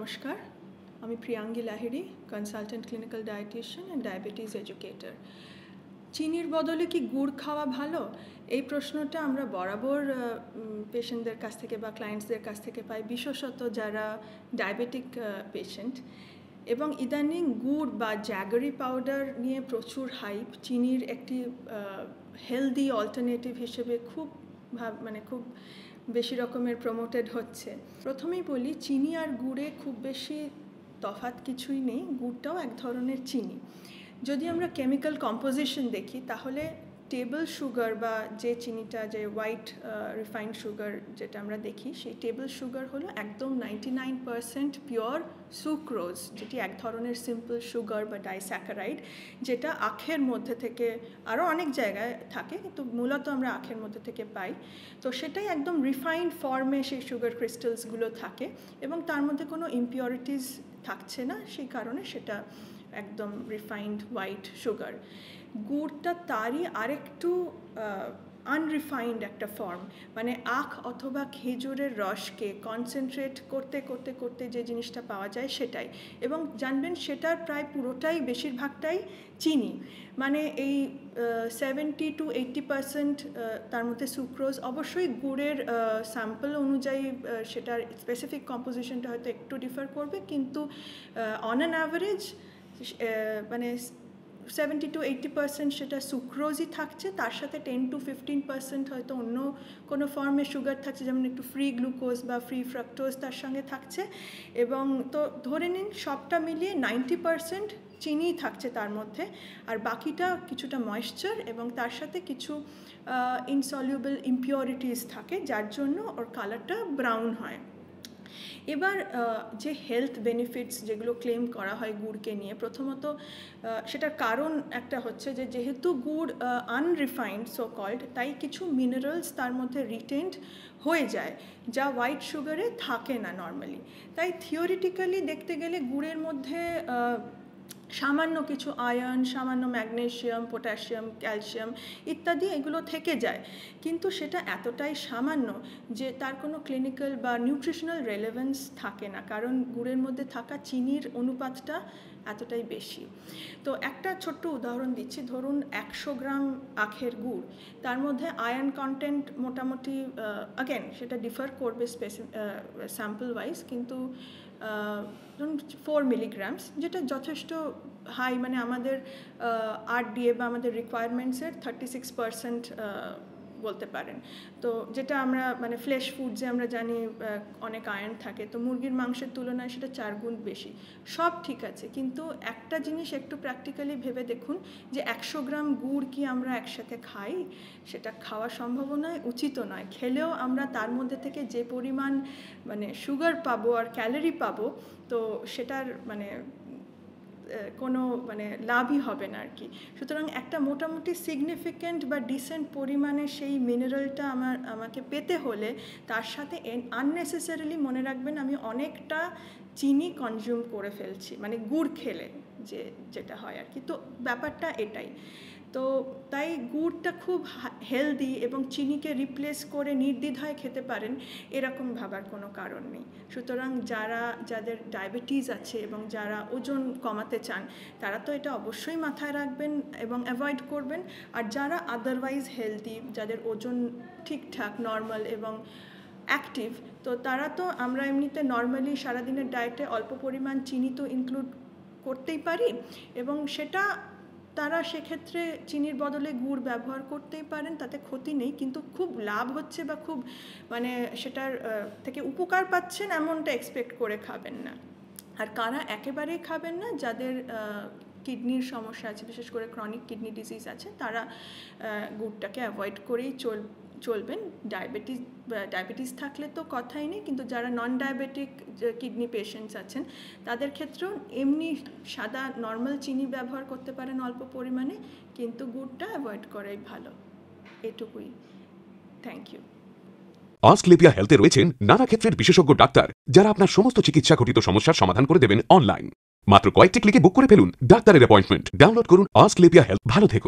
নমস্কার, আমি Priyangi Lahiri, consultant clinical dietitian and diabetes educator. চিনির বদলে কি গুড় খাওয়া ভালো? এই প্রশ্নটা আমরা বরাবর পেশেন্টদের কাছ থেকে বা ক্লায়েন্টসদের কাছ থেকে পাই, বিশেষত যারা ডায়াবেটিক পেশেন্ট। এবং ইদানিং গুড় বা জ্যাগরি পাউডার নিয়ে প্রচুর হাইপ। চিনির একটি হেলদি অল্টারনেটিভ হিসেবে খুব বেশি রকমের প্রমোটেড হচ্ছে। প্রথমেই বলি, চিনি আর গুড়ে খুব বেশি তফাৎ কিছুই নেই। গুড়টাও এক ধরনের চিনি। যদি আমরা কেমিক্যাল কম্পোজিশন দেখি, তাহলে টেবল সুগার বা যে চিনিটা, যে হোয়াইট রিফাইন্ড সুগার যেটা আমরা দেখি, সেই টেবল সুগার হলো একদম 99% পিওর সুক্রোজ, যেটি এক ধরনের সিম্পল সুগার বা ডাইস্যাকারাইড, যেটা আখের মধ্যে থেকে, আরও অনেক জায়গায় থাকে কিন্তু মূলত আমরা আখের মধ্যে থেকে পাই। তো সেটাই একদম রিফাইন্ড ফর্মে সেই সুগার ক্রিস্টালসগুলো থাকে এবং তার মধ্যে কোনো ইমপিউরিটিস থাকছে না, সেই কারণে সেটা একদম রিফাইন্ড হোয়াইট সুগার। গুড়টা তারই আরেকটু আনরিফাইন্ড একটা ফর্ম, মানে আখ অথবা খেজুরের রসকে কনসেন্ট্রেট করতে করতে করতে যে জিনিসটা পাওয়া যায় সেটাই। এবং জানবেন সেটার প্রায় পুরোটাই, বেশিরভাগটাই চিনি। মানে এই 70 to 80% তার মধ্যে সুক্রোজ। অবশ্যই গুড়ের স্যাম্পল অনুযায়ী সেটার স্পেসিফিক কম্পোজিশনটা হয়তো একটু ডিফার করবে, কিন্তু অন অ্যান অ্যাভারেজ মানে 70 to 80% সেটা সুক্রোজই থাকছে, তার সাথে 10 to 15% হয়তো অন্য কোনো ফর্মে সুগার থাকছে, যেমন একটু ফ্রি গ্লুকোজ বা ফ্রি ফ্রাক্টোজ তার সঙ্গে থাকছে। এবং তো ধরে নিন সবটা মিলিয়ে 90% চিনি থাকছে তার মধ্যে, আর বাকিটা কিছুটা ময়েশ্চার এবং তার সাথে কিছু ইনসলিউবল ইমপিউরিটিস থাকে, যার জন্য ওর কালারটা ব্রাউন হয়। এবার যে হেলথ বেনিফিটস যেগুলো ক্লেম করা হয় গুড়কে নিয়ে, প্রথমত সেটার কারণ একটা হচ্ছে যে যেহেতু গুড় আনরিফাইন্ড সো কল্ড, তাই কিছু মিনারেলস তার মধ্যে রিটেন্ড হয়ে যায়, যা হোয়াইট সুগারে থাকে না নর্মালি। তাই থিওরিটিক্যালি দেখতে গেলে গুড়ের মধ্যে সামান্য কিছু আয়রন, সামান্য ম্যাগনেশিয়াম, পটাশিয়াম, ক্যালসিয়াম ইত্যাদি এগুলো থেকে যায়, কিন্তু সেটা এতটাই সামান্য যে তার কোনো ক্লিনিক্যাল বা নিউট্রিশনাল রেলেভেন্স থাকে না, কারণ গুড়ের মধ্যে থাকা চিনির অনুপাতটা এতটাই বেশি। তো একটা ছোট্ট উদাহরণ দিচ্ছি, ধরুন 100 গ্রাম আখের গুড়, তার মধ্যে আয়রন কন্টেন্ট মোটামুটি অ্যাগেন সেটা ডিফার করবে স্যাম্পল ওয়াইজ, কিন্তু ধরুন 4 মিলিগ্রামস, যেটা যথেষ্ট হাই, মানে আমাদের RDA বা আমাদের রিকোয়ারমেন্টসের 36% বলতে পারেন। তো যেটা আমরা মানে ফ্লেশ ফুডসে আমরা জানি অনেক আয়রন থাকে, তো মুরগির মাংসের তুলনায় সেটা 4 গুণ বেশি। সব ঠিক আছে, কিন্তু একটা জিনিস একটু প্র্যাকটিক্যালি ভেবে দেখুন যে 100 গ্রাম গুড় কি আমরা একসাথে খাই? সেটা খাওয়া সম্ভব নয়, উচিতও নয়। খেলেও আমরা তার মধ্যে থেকে যে পরিমাণ মানে সুগার পাবো আর ক্যালোরি পাবো, তো সেটার মানে কোনো মানে লাভই হবে না আর কি। সুতরাং একটা মোটামুটি সিগনিফিক্যান্ট বা ডিসেন্ট পরিমাণে সেই মিনারেলটা আমাকে পেতে হলে তার সাথে আননেসেসারিলি মনে রাখবেন আমি অনেকটা চিনি কনজিউম করে ফেলছি, মানে গুড় খেলে যেটা হয় আর কি। তো ব্যাপারটা এটাই। তো তাই গুড়টা খুব হেলদি এবং চিনিকে রিপ্লেস করে নির্দ্বিধায় খেতে পারেন, এরকম ভাবার কোনো কারণ নেই। সুতরাং যাদের ডায়াবেটিস আছে এবং যারা ওজন কমাতে চান, তারা তো এটা অবশ্যই মাথায় রাখবেন এবং অ্যাভয়েড করবেন। আর যারা আদারওয়াইজ হেলদি, যাদের ওজন ঠিকঠাক নর্মাল এবং অ্যাক্টিভ, তো তারা তো আমরা এমনিতে নর্মালি সারাদিনের ডায়েটে অল্প পরিমাণ চিনি তো ইনক্লুড করতেই পারি, এবং সেটা তারা সেক্ষেত্রে চিনির বদলে গুড় ব্যবহার করতেই পারেন, তাতে ক্ষতি নেই। কিন্তু খুব লাভ হচ্ছে বা খুব মানে সেটার থেকে উপকার পাচ্ছেন এমনটা এক্সপেক্ট করে খাবেন না। আর কারা একেবারেই খাবেন না, যাদের কিডনির সমস্যা আছে, বিশেষ করে ক্রনিক কিডনি ডিজিজ আছে, তারা গুড়টাকে অ্যাভয়েড করেই চলবেন। ডায়াবেটিস থাকলে তো কথাই নেই, কিন্তু যারা নন ডায়াবেটিক কিডনি পেশেন্টস আছেন, তাদের ক্ষেত্রেও এমনি সাদা নর্মাল চিনি ব্যবহার করতে পারেন অল্প পরিমাণে, কিন্তু গুড়টা অ্যাভয়েড করাই ভালো। এটুকুই। Thank you. অস্ক্লেপিয়া হেলথে রয়েছেন নানা ক্ষেত্রের বিশেষজ্ঞ ডাক্তার, যারা আপনার সমস্ত চিকিৎসা ঘটিত সমস্যার সমাধান করে দেবেন অনলাইন। মাত্র কয়েকটি ক্লিকে বুক করে ফেলুন ডাক্তারের অ্যাপয়েন্টমেন্ট। ডাউনলোড করুন অস্ক্লেপিয়া হেলথ। ভালো থেকো।